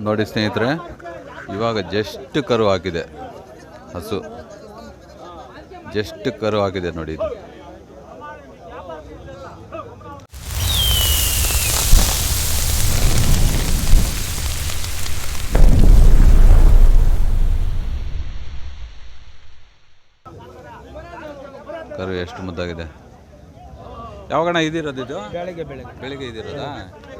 ನೋಡಿ ಸ್ನೇಹಿತರೆ, ಇವಾಗ ಜಸ್ಟ್ ಕರು ಹಾಕಿದೆ ಹಸು, ಜಸ್ಟ್ ಕರು ಹಾಕಿದೆ ನೋಡಿ. ಇದು ಕರು ಎಷ್ಟು ಮುದ್ದಾಗಿದೆ. ಯಾವಾಗಣ ಇದಿರೋದು ಇದು? ಬೆಳಿಗ್ಗೆ ಇದಿರೋದಾ?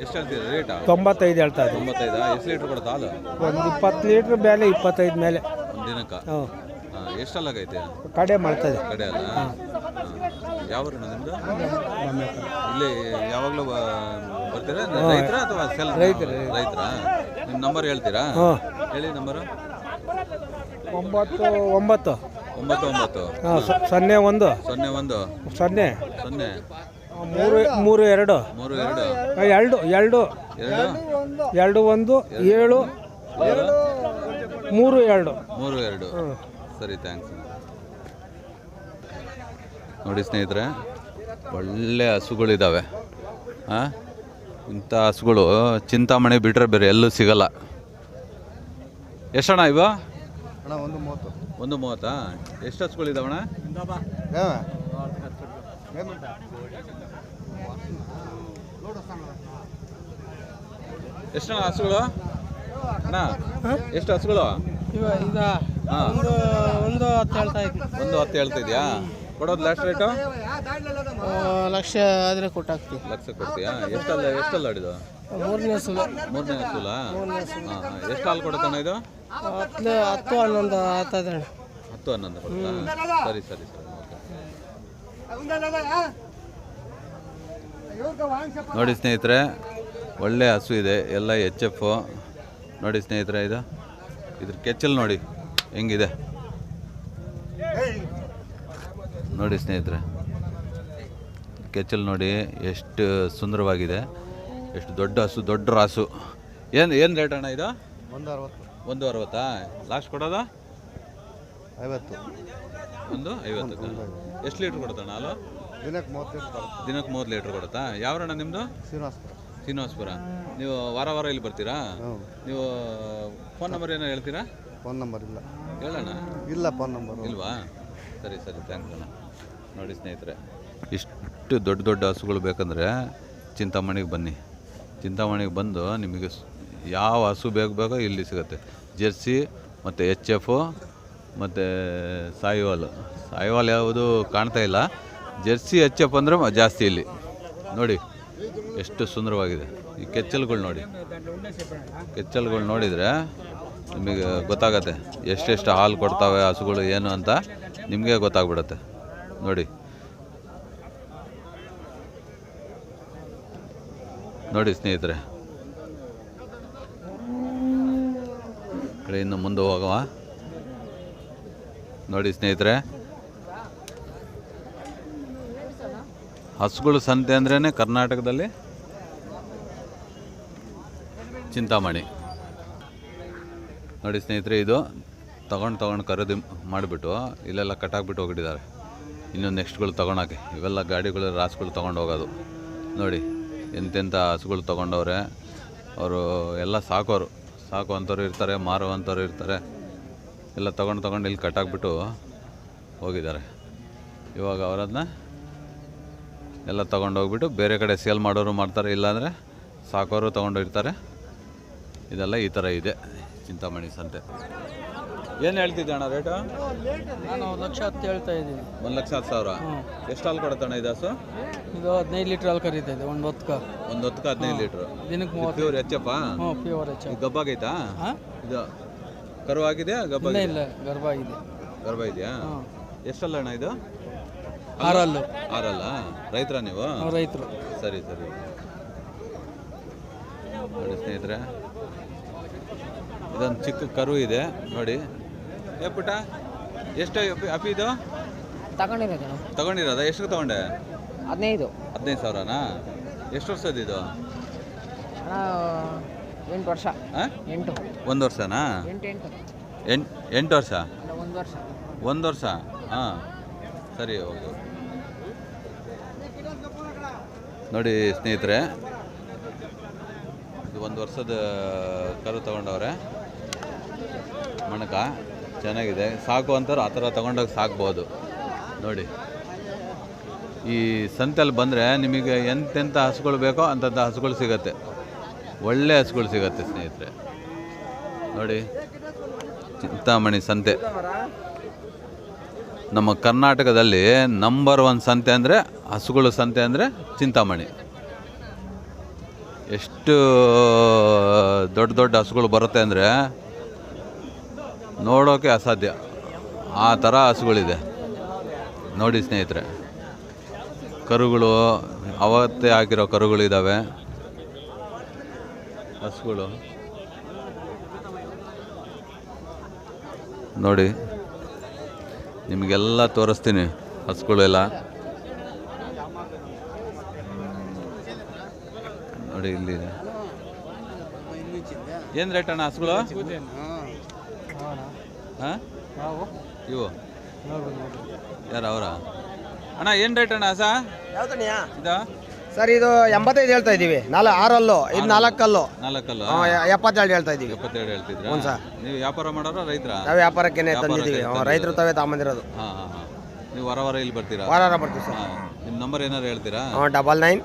ಎಷ್ಟು ಹೇಳ್ತೀರಾ ರೇಟಾ? 95 ಹೇಳ್ತಾ ಇದ್ದೀವಿ. 95. ಎಷ್ಟು ಲೀಟ್ರ್ ಕೊಡುತ್ತೆ ಹಾಲು? ಒಂದು 20 ಲೀಟ್ರ್ ಮೇಲೆ 25 ಮೇಲೆ ಒಂದು ದಿನಕ್ಕೆ. ಎಷ್ಟಲ್ಲಾಗೈತೆ? ಕಡೆ ಮಾಡ್ತದೆ. ಕಡೆ ಅಲ್ಲ. ಯಾವ್ರು ನಿಮ್ಮದು? ಇಲ್ಲಿ ಯಾವಾಗಲೂ ಬರ್ತೀರಾ? ರೈತರ ಅಥವಾ ರೈತರ? ನಿಮ್ಮ ನಂಬರ್ ಹೇಳ್ತೀರಾ? ಹೇಳಿ ನಂಬರು. 99 99 01 01 0 0 32 32 2 1 7 32. ಸರಿ, ಥ್ಯಾಂಕ್ಸ್. ನೋಡಿ ಸ್ನೇಹಿತರೆ, ಒಳ್ಳೆ ಹಸುಗಳಿದ್ದಾವೆ. ಇಂಥ ಹಸುಗಳು ಚಿಂತಾಮಣಿ ಬಿಟ್ಟರೆ ಬೇರೆ ಎಲ್ಲೂ ಸಿಗಲ್ಲ. ಎಷ್ಟಣ್ಣ ಇವ? 130. ಎಷ್ಟು ಹಸುಗಳಿದಾವಣ್ಣ? ಎಷ್ಟಣ್ಣ ಹಸುಗಳು ಅಣ್ಣ? ಎಷ್ಟು ಹಸುಗಳು? ಒಂದು 10 ಹೇಳ್ತಾ ಇದೆಯಾ? ಕೊಡೋದು ಲಾಸ್ಟ್ ರೇಟು? 1,00,000 ಆದರೆ ಕೊಟ್ಟಾಗ್ತೀವಿ. 1,00,000 ಕೊಡ್ತೀಯಾ? ಎಷ್ಟಲ್ಲ ಆಡಿದು? ಮೂರನೇ ಹಸುಲ. ಎಷ್ಟು ಹಾಲು ಕೊಡುತ್ತಣ್ಣ ಇದು? 10-11 ಆಗ್ತದೆ. 10-11 ಕೊಡ್ತಾ? ಸರಿ. ನೋಡಿ ಸ್ನೇಹಿತರೆ, ಒಳ್ಳೆ ಹಸು ಇದೆ, ಎಲ್ಲ HF. ನೋಡಿ ಸ್ನೇಹಿತರೆ, ಇದ್ರ ಕೆಚ್ಚಲ್ ನೋಡಿ ಹೆಂಗಿದೆ. ನೋಡಿ ಸ್ನೇಹಿತರೆ, ಕೆಚ್ಚಲ್ ನೋಡಿ ಎಷ್ಟು ಸುಂದರವಾಗಿದೆ, ಎಷ್ಟು ದೊಡ್ಡ ಹಸು, ದೊಡ್ಡ ರಾಸು. ಏನು ರೇಟ್ ಅಣ್ಣ ಇದು? 160. ಲಾಸ್ಟ್ ಕೊಡೋದ? 50. 50. ಎಷ್ಟು ಲೀಟ್ರ್ ಕೊಡುತ್ತಣ್ಣ ಹಾಲು? ದಿನಕ್ಕೆ 30 ಲೀಟ್ರ್ ಕೊಡುತ್ತಾ? ಯಾವ್ರಣ್ಣ ನಿಮ್ಮದು? ಶ್ರೀನಿವಾಸಪುರ. ನೀವು ವಾರ ಇಲ್ಲಿ ಬರ್ತೀರಾ? ನೀವು ಫೋನ್ ನಂಬರ್ ಏನೋ ಹೇಳ್ತೀರಾ? ಫೋನ್ ನಂಬರ್ ಇಲ್ಲ. ಹೇಳೋಣ. ಇಲ್ಲ, ಫೋನ್ ನಂಬರ್ ಇಲ್ವಾ? ಸರಿ, ಥ್ಯಾಂಕ್ಸ್ ಅಣ್ಣ. ನೋಡಿ ಸ್ನೇಹಿತರೆ, ಇಷ್ಟು ದೊಡ್ಡ ಹಸುಗಳು ಬೇಕಂದರೆ ಚಿಂತಾಮಣಿಗೆ ಬನ್ನಿ. ಚಿಂತಾಮಣಿಗೆ ಬಂದು ನಿಮಗೆ ಯಾವ ಹಸು ಬೇಕೋ ಇಲ್ಲಿ ಸಿಗುತ್ತೆ. ಜೆರ್ಸಿ ಮತ್ತು HF ಮತ್ತು ಸಾಯಿವಾಲ್ ಯಾವುದು ಕಾಣ್ತಾ ಇಲ್ಲ. ಜೆರ್ಸಿ HF ಅಂದರೆ ಜಾಸ್ತಿ ಇಲ್ಲಿ. ನೋಡಿ ಎಷ್ಟು ಸುಂದರವಾಗಿದೆ. ಈ ಕೆಚ್ಚಲ್ಗಳು ನೋಡಿ, ಕೆಚ್ಚಲ್ಗಳು ನೋಡಿದರೆ ನಿಮಗೆ ಗೊತ್ತಾಗತ್ತೆ ಎಷ್ಟೆಷ್ಟು ಹಾಲು ಕೊಡ್ತಾವೆ ಹಸುಗಳು ಏನು ಅಂತ ನಿಮಗೆ ಗೊತ್ತಾಗ್ಬಿಡುತ್ತೆ. ನೋಡಿ ಸ್ನೇಹಿತರೆ, ಇನ್ನು ಮುಂದೆ ಹೋಗುವ. ನೋಡಿ ಸ್ನೇಹಿತರೆ, ಹಸುಗಳು ಸಂತೆ ಅಂದ್ರೇ ಕರ್ನಾಟಕದಲ್ಲಿ ಚಿಂತಾಮಣಿ. ನೋಡಿ ಸ್ನೇಹಿತರೆ, ಇದು ತಗೊಂಡು ಖರೀದಿ ಮಾಡಿಬಿಟ್ಟು ಇಲ್ಲೆಲ್ಲ ಕಟ್ಟಾಕ್ಬಿಟ್ಟು ಹೋಗಿಟ್ಟಿದ್ದಾರೆ. ಇನ್ನು ನೆಕ್ಸ್ಟ್ಗಳು ತೊಗೊಳಕ್ಕೆ ಇವೆಲ್ಲ ಗಾಡಿಗಳು ರಾಸುಗಳು ತೊಗೊಂಡು ಹೋಗೋದು. ನೋಡಿ ಎಂತೆಂಥ ಹಸುಗಳು ತೊಗೊಂಡವ್ರೆ. ಅವರು ಎಲ್ಲ ಸಾಕುವಂಥವ್ರು ಇರ್ತಾರೆ, ಮಾರುವಂಥವ್ರು ಇರ್ತಾರೆ. ಎಲ್ಲ ತೊಗೊಂಡು ಇಲ್ಲಿ ಕಟ್ಟಾಕ್ಬಿಟ್ಟು ಹೋಗಿದ್ದಾರೆ. ಇವಾಗ ಅವರದನ್ನ ಎಲ್ಲ ತೊಗೊಂಡೋಗ್ಬಿಟ್ಟು ಬೇರೆ ಕಡೆ ಸೇಲ್ ಮಾಡೋರು ಮಾಡ್ತಾರೆ, ಇಲ್ಲಾಂದರೆ ಸಾಕೋರು ತೊಗೊಂಡೋಗಿರ್ತಾರೆ. ಇದೆಲ್ಲ ಈ ಥರ ಇದೆ ಚಿಂತಾಮಣಿ ಸಂತೆ. ಏನು ಹೇಳ್ತಿದ್ದೆ ಅಣ್ಣ ರೇಟು? ನಾನು 1,10,000 ಹೇಳ್ತಾ ಇದ್ದೀನಿ. 1,10,000. ಎಷ್ಟು ಹಾಲು ಕೊಡುತ್ತಣ್ಣ ಇದು ಹಸು? ಇದು 15 ಲೀಟ್ರ್ ಹಾಲು ಕರೀತೈತೆ ಒಂದು ಹೊತ್ತಿಗೆ. 15 ಲೀಟ್ರ್. ದಿನಕ್ಕೆ 30. Pure HF? Pure HF. ಗಬ್ಬಾಗೈತಾ ಇದು? ಕರು ಆಗಿದೆಯಾ? ಗಬ್ಬ ಇಲ್ಲ, ಗರ್ಭ ಆಗಿದೆ. ಗರ್ಭ ಇದೆಯಾ? ಎಷ್ಟಲ್ಲ ಅಣ್ಣ ಇದು? 6 ರೈತರ ನೀವು? ರೈತರು. ಸರಿ. ನೋಡಿ ಸ್ನೇಹಿತರೆ, ಇದೊಂದು ಚಿಕ್ಕ ಕರು ಇದೆ ನೋಡಿ. ಪುಟ್ಟ ಎಷ್ಟು ಅಪಿ ಇದು? ತಗೊಂಡಿರೋದ? ಎಷ್ಟು ತಗೊಂಡೆ? 15,000ನಾ? ಎಷ್ಟು ವರ್ಷದ ಇದು? 8 ವರ್ಷ. 1 ವರ್ಷನಾ? 8 ವರ್ಷ. 1 ವರ್ಷ. ಸರಿ, ಹೌದು. ನೋಡಿ ಸ್ನೇಹಿತರೆ, 1 ವರ್ಷದ ಕರು ತೊಗೊಂಡವ್ರೆ. ಮಣಕ ಚೆನ್ನಾಗಿದೆ. ಸಾಕು ಅಂತಾರೆ ಆ ಥರ ತೊಗೊಂಡೋಗಿ ಸಾಕ್ಬೋದು. ನೋಡಿ, ಈ ಸಂತೆಯಲ್ಲಿ ಬಂದರೆ ನಿಮಗೆ ಎಂತೆಂಥ ಹಸುಗಳು ಬೇಕೋ ಅಂಥದ್ದು ಹಸುಗಳು ಸಿಗುತ್ತೆ. ಒಳ್ಳೆ ಹಸುಗಳು ಸಿಗುತ್ತೆ ಸ್ನೇಹಿತರೆ. ನೋಡಿ, ಚಿಂತಾಮಣಿ ಸಂತೆ ನಮ್ಮ ಕರ್ನಾಟಕದಲ್ಲಿ ನಂಬರ್ 1 ಸಂತೆ ಅಂದರೆ ಹಸುಗಳು ಸಂತೆ ಅಂದರೆ ಚಿಂತಾಮಣಿ. ಎಷ್ಟು ದೊಡ್ಡ ದೊಡ್ಡ ಹಸುಗಳು ಬರುತ್ತೆ ಅಂದರೆ ನೋಡೋಕೆ ಅಸಾಧ್ಯ, ಆ ಥರ ಹಸುಗಳಿದೆ. ನೋಡಿ ಸ್ನೇಹಿತರೆ, ಕರುಗಳು ಅವತ್ತೇ ಹಾಕಿರೋ ಕರುಗಳಿದ್ದಾವೆ. ಹಸುಗಳು ನೋಡಿ, ನಿಮಗೆಲ್ಲ ತೋರಿಸ್ತೀನಿ ಹಸುಗಳೆಲ್ಲ. ನೋಡಿ ಇಲ್ಲಿ ಏನು ರೇಟ್ ಅಣ್ಣ ಹಸುಗಳು? ಹಾಂ, ಇವು ಯಾರು ಅವರ ಅಣ್ಣ? ಏನು ರೇಟ್ ಅಣ್ಣ ಹಸ ಇದಾ? ಸರ್ ಇದು 85 ಹೇಳ್ತಾ ಇದ್ದೀವಿ. 6 ಅಲ್ಲು, ಇದು 4 ಅಲ್ಲು. 4 ಅಲ್ಲ, 72 ಹೇಳ್ತಾ ಇದ್ದೀವಿ. 72 ಹೇಳ್ತಿದ್ರ? ಹ್ಞೂ ಸರ್. ನೀವು ವ್ಯಾಪಾರ ಮಾಡೋರ ರೈತರ? ನಾವು ವ್ಯಾಪಾರಕ್ಕೇನೆ ತಂದಿದ್ದೀವಿ. ರೈತರು ತಾವೇ ತಗೊಂಬಂದಿರೋದು. ಹಾಂ ಹಾಂ ಹಾಂ. ನೀವು ವಾರ ಇಲ್ಲಿ ಬರ್ತೀರಾ? ವಾರ ಬರ್ತೀವಿ ಸರ್. ಹಾಂ, ನಿಮ್ಮ ನಂಬರ್ ಏನಾರು ಹೇಳ್ತೀರಾ? 99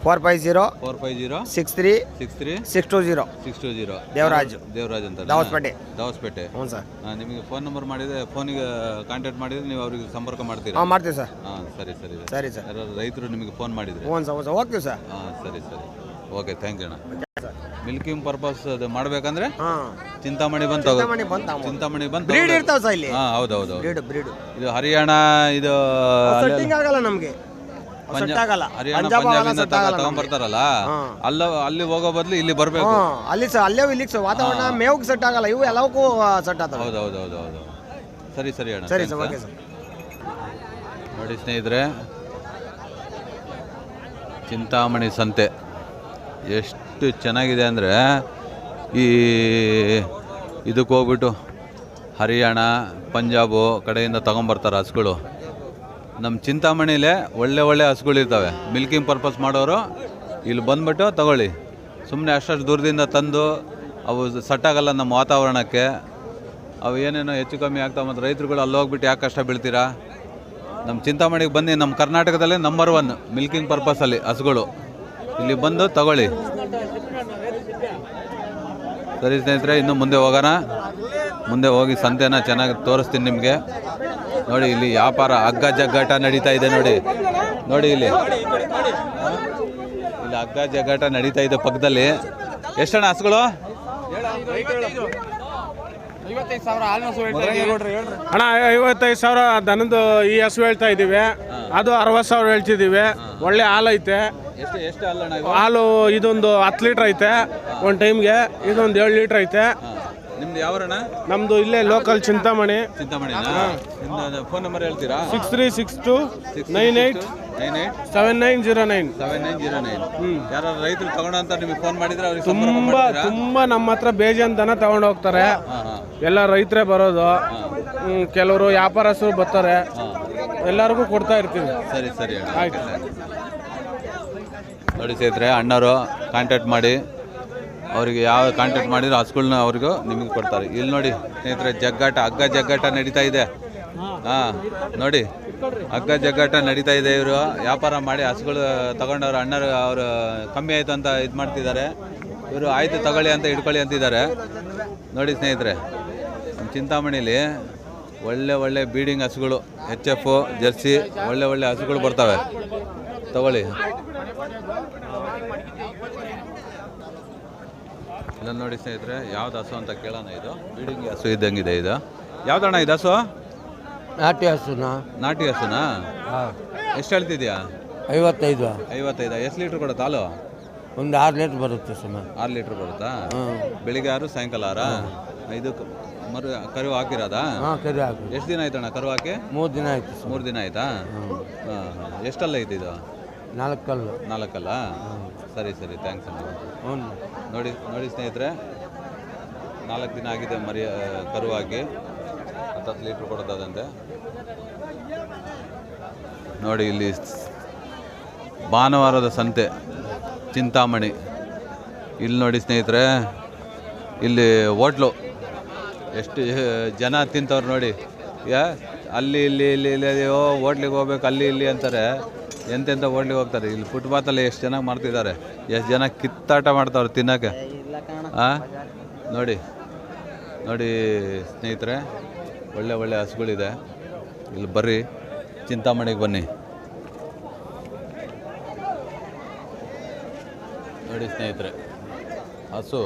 450 450 63 63 620 620. ದೇವರಾಜ್ ಅಂತ, ದಾವಸ್ಪೇಟೆ. ಹ್ಞೂ ಸರ್. ನಿಮಗೆ ಫೋನ್ ನಂಬರ್ ಮಾಡಿದರೆ ಫೋನಿಗೆ ಕಾಂಟ್ಯಾಕ್ಟ್ ಮಾಡಿದರೆ ನೀವು ಅವ್ರಿಗೆ ಸಂಪರ್ಕ ಮಾಡ್ತೀರಾ? ಹಾಂ, ಮಾಡ್ತೀವಿ ಸರ್. ಹಾಂ, ಸರಿ ಸರ್. ಯಾರು ರೈತರು ನಿಮಗೆ ಫೋನ್ ಮಾಡಿದರೆ? ಹ್ಞೂ ಸರ್, ಹೋಗ್ತೀವಿ ಸರ್. ಹಾಂ, ಸರಿ. ಓಕೆ, ಥ್ಯಾಂಕ್ ಯು ಅಣ್ಣ. ಮಿಲ್ಕಿಂಗ್ ಪರ್ಪಸ್ ಅದು ಮಾಡಬೇಕಂದ್ರೆ ಚಿಂತಾಮಣಿ ಬಂತು. ಚಿಂತಾಮಣಿ ಬಂತು. ಬ್ರೀಡ್ ಇರ್ತಾವ ಸರ್ ಇಲ್ಲಿ. ಹಾಂ, ಹೌದು. ಬ್ರೀಡ್ ಇದು ಹರಿಯಾಣ, ಇದು ಸೆಟ್ಟಿಂಗ್ ಆಗಲ್ಲ ನಮಗೆ. ಹರಿಯಾಣ ಪಂಜಾಬಿಂದ ತಗೊಂಡ್ಬರ್ತಾರಲ್ಲ, ಅಲ್ಲಿ ಹೋಗೋ ಬದಲು ಇಲ್ಲಿ ಬರಬೇಕು. ಅಲ್ಲಿ ಸರ್, ಅಲ್ಲೇ ಇಲ್ಲಿಗೆ ಸರ್ ವಾತಾವರಣ ಮೇವ್ಗೆ ಸೆಟ್ ಆಗಲ್ಲ. ಇವು ಎಲ್ಲವಕ್ಕೂ ಸೆಟ್ ಆಗ್ತವೆ. ಹೌದು. ಸರಿ ಅಣ್ಣ. ಸರಿ ಸರ್, ಓಕೆ ಸರ್. ನೋಡಿ ಸ್ನೇಹಿತರೆ, ಚಿಂತಾಮಣಿ ಸಂತೆ ಎಷ್ಟು ಚೆನ್ನಾಗಿದೆ ಅಂದರೆ, ಇದಕ್ಕೆ ಹೋಗ್ಬಿಟ್ಟು ಹರಿಯಾಣ ಪಂಜಾಬು ಕಡೆಯಿಂದ ತೊಗೊಂಬರ್ತಾರೆ ಹಸುಗಳು. ನಮ್ಮ ಚಿಂತಾಮಣಿಲೇ ಒಳ್ಳೆ ಹಸುಗಳಿರ್ತವೆ. ಮಿಲ್ಕಿಂಗ್ ಪರ್ಪಸ್ ಮಾಡೋರು ಇಲ್ಲಿ ಬಂದ್ಬಿಟ್ಟು ತಗೊಳ್ಳಿ. ಸುಮ್ಮನೆ ಅಷ್ಟು ದೂರದಿಂದ ತಂದು ಅವು ಸಟ್ಟಾಗಲ್ಲ ನಮ್ಮ ವಾತಾವರಣಕ್ಕೆ. ಅವು ಏನೇನೋ ಹೆಚ್ಚು ಕಮ್ಮಿ ಆಗ್ತಾವೆ. ಮತ್ತು ರೈತರುಗಳು ಅಲ್ಲಿ ಹೋಗ್ಬಿಟ್ಟು ಯಾಕೆ ಕಷ್ಟ ಬೀಳ್ತೀರಾ? ನಮ್ಮ ಚಿಂತಾಮಣಿಗೆ ಬನ್ನಿ. ನಮ್ಮ ಕರ್ನಾಟಕದಲ್ಲೇ ನಂಬರ್ 1 ಮಿಲ್ಕಿಂಗ್ ಪರ್ಪಸಲ್ಲಿ ಹಸುಗಳು. ಇಲ್ಲಿ ಬಂದು ತಗೊಳ್ಳಿ. ಸರಿ ಸ್ನೇಹಿತರೆ, ಇನ್ನು ಮುಂದೆ ಹೋಗೋಣ. ಮುಂದೆ ಹೋಗಿ ಸಂತೆನ ಚೆನ್ನಾಗಿ ತೋರಿಸ್ತೀನಿ ನಿಮಗೆ. ನೋಡಿ, ಇಲ್ಲಿ ವ್ಯಾಪಾರ ಹಗ್ಗ ಜಗ್ಗಾಟ ನಡೀತಾ ಇದೆ. ನೋಡಿ ಇಲ್ಲಿ ಹಗ್ಗ ಜಗ್ಗಾಟ ನಡೀತಾ ಇದೆ ಪಕ್ಕದಲ್ಲಿ. ಎಷ್ಟಣ್ಣ ಹಸುಗಳು? 55,000 ದನದ್ದು ಈ ಹಸು ಹೇಳ್ತಾ ಇದ್ದೀವಿ. ಅದು 60,000 ಹೇಳ್ತಿದ್ದೀವಿ. ಒಳ್ಳೆ ಹಾಲು ಐತೆ. ಎಷ್ಟು ಅಲ್ಲಣ್ಣ? ಹಾಲು ಇದೊಂದು 10 ಲೀಟ್ರ್ ಐತೆ ಒಂದು ಟೈಮ್ಗೆ. ಇದೊಂದು 7 ಲೀಟ್ರ್ ಐತೆ. ನಿಮ್ದು ಯಾವರಣ್ಣ? ನಮ್ದು ಇಲ್ಲೇ ಲೋಕಲ್ ಚಿಂತಾಮಣಿ. ಫೋನ್ ನಂಬರ್ ಹೇಳ್ತೀರಾ? 6362 98 7909. ಯಾರು ರೈತರು ತಗೊಂಡಂತ ನಿಮಗೆ ಫೋನ್ ಮಾಡಿದ್ರೆ ಅವ್ರಿಗೆ ತುಂಬಾ ನಮ್ಮ ಹತ್ರ ಬೇಜಾನ್ ದನ ತಗೊಂಡು ಹೋಗ್ತಾರೆ. ಎಲ್ಲ ರೈತರೇ ಬರೋದು. ಕೆಲವರು ವ್ಯಾಪಾರಸ್ಥರು ಬರ್ತಾರೆ. ಎಲ್ಲರಿಗೂ ಕೊಡ್ತಾ ಇರ್ತೀವಿ. ಸರಿ ಆಯ್ತು. ನೋಡಿ ಸ್ನೇಹಿತರೆ, ಅಣ್ಣವರು ಕಾಂಟ್ಯಾಕ್ಟ್ ಮಾಡಿ, ಅವರಿಗೆ ಯಾವ ಕಾಂಟ್ಯಾಕ್ಟ್ ಮಾಡಿದ್ರು ಹಸುಗಳನ್ನ ಅವ್ರಿಗೂ ನಿಮಗೆ ಕೊಡ್ತಾರೆ. ಇಲ್ಲಿ ನೋಡಿ ಸ್ನೇಹಿತರೆ, ಹಗ್ಗ ಜಗ್ಗಾಟ ನಡೀತಾ ಇದೆ. ಹಾಂ, ನೋಡಿ ಹಗ್ಗ ಜಗ್ಗಾಟ ನಡೀತಾ ಇದೆ. ಇವರು ವ್ಯಾಪಾರ ಮಾಡಿ ಹಸುಗಳು ತಗೊಂಡವ್ರು ಅಣ್ಣರು ಅವರು ಕಮ್ಮಿ ಆಯಿತು ಅಂತ ಇದು ಮಾಡ್ತಿದ್ದಾರೆ. ಇವರು ಆಯಿತು ತಗೊಳ್ಳಿ ಅಂತ ಹಿಡ್ಕೊಳ್ಳಿ ಅಂತಿದ್ದಾರೆ. ನೋಡಿ ಸ್ನೇಹಿತರೆ, ನಮ್ಮ ಚಿಂತಾಮಣಿಲಿ ಒಳ್ಳೆ ಬೀಡಿಂಗ್ ಹಸುಗಳು, HF ಜರ್ಸಿ ಒಳ್ಳೆ ಹಸುಗಳು ಬರ್ತವೆ. ತಗೊಳ್ಳಿ. ಇಲ್ಲ ನೋಡಿ ಸ್ನೇಹಿತರೆ, ಯಾವ್ದು ಹಸು ಅಂತ ಕೇಳೋಣ. ಇದು ಬೀಡಿಂಗ್ ಹಸು ಇದ್ದಂಗಿದೆ. ಇದು ಯಾವ್ದಣ್ಣ ಇದು ಹಸು? ನಾಟಿ ಹಸುನಾ? ನಾಟಿ ಹಸುನಾ? ಎಷ್ಟು ಹೇಳ್ತಿದ್ಯಾ? 55. ಎಷ್ಟು ಲೀಟ್ರ್ ಕೊಡುತ್ತೆ ಹಾಲು? ಒಂದು 6 ಲೀಟ್ರ್ ಬರುತ್ತೆ ಸುಮಾರು. 6 ಲೀಟ್ರ್ ಬರುತ್ತಾ? ಬೆಳಿಗ್ಗೆ 6 ಸಾಯಂಕಾಲ 6? ಇದು ಕರು ಹಾಕಿರೋದಾ? ಕರು ಹಾಕಿ. ಎಷ್ಟು ದಿನ ಆಯ್ತಣ್ಣ ಕರು ಹಾಕಿ? 3 ದಿನ ಆಯ್ತು. 3 ದಿನ ಆಯ್ತಾ? ಎಷ್ಟಲ್ಲ ಐತೆ ಇದು? 4 ಅಲ್ಲ. 4 ಅಲ್ಲ? ಸರಿ ಥ್ಯಾಂಕ್ಸ್ ಅಣ್ಣ. ನೋಡಿ ಸ್ನೇಹಿತರೆ, 4 ದಿನ ಆಗಿದೆ ಕರು ಹಾಕಿ. 10 ಲೀಟ್ರ್ ಕೊಡೋದಂತೆ. ನೋಡಿ, ಇಲ್ಲಿ ಭಾನುವಾರದ ಸಂತೆ ಚಿಂತಾಮಣಿ ಇಲ್ಲಿ ನೋಡಿ ಸ್ನೇಹಿತರೆ, ಇಲ್ಲಿ ಹೋಟ್ಲು ಎಷ್ಟು ಜನ ತಿಂತವ್ರು ನೋಡಿ. ಅಲ್ಲಿ ಇಲ್ಲಿ ಹೋಟ್ಲಿಗೆ ಹೋಗ್ಬೇಕು ಅಲ್ಲಿ ಇಲ್ಲಿ ಅಂತಾರೆ. ಎಂತೆಂಥ ಹೋಟ್ಲಿಗೆ ಹೋಗ್ತಾರೆ. ಇಲ್ಲಿ ಫುಟ್ಪಾತಲ್ಲಿ ಎಷ್ಟು ಚೆನ್ನಾಗಿ ಮಾಡ್ತಿದ್ದಾರೆ, ಎಷ್ಟು ಜನ ಕಿತ್ತಾಟ ಮಾಡ್ತಾವ್ರೆ ತಿನ್ನೋಕ್ಕೆ. ನೋಡಿ ನೋಡಿ ಸ್ನೇಹಿತರೆ, ಒಳ್ಳೆ ಒಳ್ಳೆ ಹಸುಗಳಿದೆ. ಇಲ್ಲಿ ಬರ್ರಿ, ಚಿಂತಾಮಣಿಗೆ ಬನ್ನಿ. ನೋಡಿ ಸ್ನೇಹಿತರೆ, ಹಸು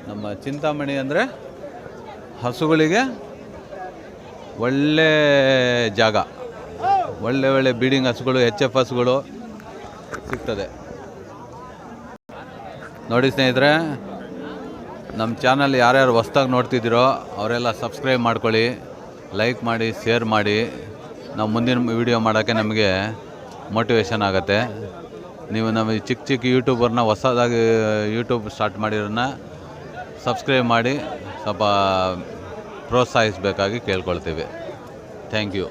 ನಮ್ಮ ಚಿಂತಾಮಣಿ ಅಂದರೆ ಹಸುಗಳಿಗೆ ಒಳ್ಳೆ ಜಾಗ. ಒಳ್ಳೆ ಒಳ್ಳೆ ಬೀಡಿಂಗ್ ಹಸುಗಳು, HF ಹಸುಗಳು ಸಿಗ್ತದೆ. ನೋಡಿ ಸ್ನೇಹಿತರೆ, ನಮ್ಮ ಚಾನಲ್ ಯಾರ್ಯಾರು ಹೊಸ್ದಾಗಿ ನೋಡ್ತಿದ್ದೀರೋ ಅವರೆಲ್ಲ ಸಬ್ಸ್ಕ್ರೈಬ್ ಮಾಡ್ಕೊಳ್ಳಿ, ಲೈಕ್ ಮಾಡಿ, ಶೇರ್ ಮಾಡಿ. ನಾವು ಮುಂದಿನ ವಿಡಿಯೋ ಮಾಡೋಕ್ಕೆ ನಮಗೆ ಮೋಟಿವೇಶನ್ ಆಗುತ್ತೆ. ನೀವು ನಮ್ಮ ಚಿಕ್ಕ ಯೂಟ್ಯೂಬರ್ನ ಹೊಸದಾಗಿ ಯೂಟ್ಯೂಬ್ ಸ್ಟಾರ್ಟ್ ಮಾಡಿರೋನ್ನ ಸಬ್ಸ್ಕ್ರೈಬ್ ಮಾಡಿ ಸ್ವಲ್ಪ ಪ್ರೋತ್ಸಾಹಿಸಬೇಕಾಗಿ ಕೇಳ್ಕೊಳ್ತೀವಿ. Thank you.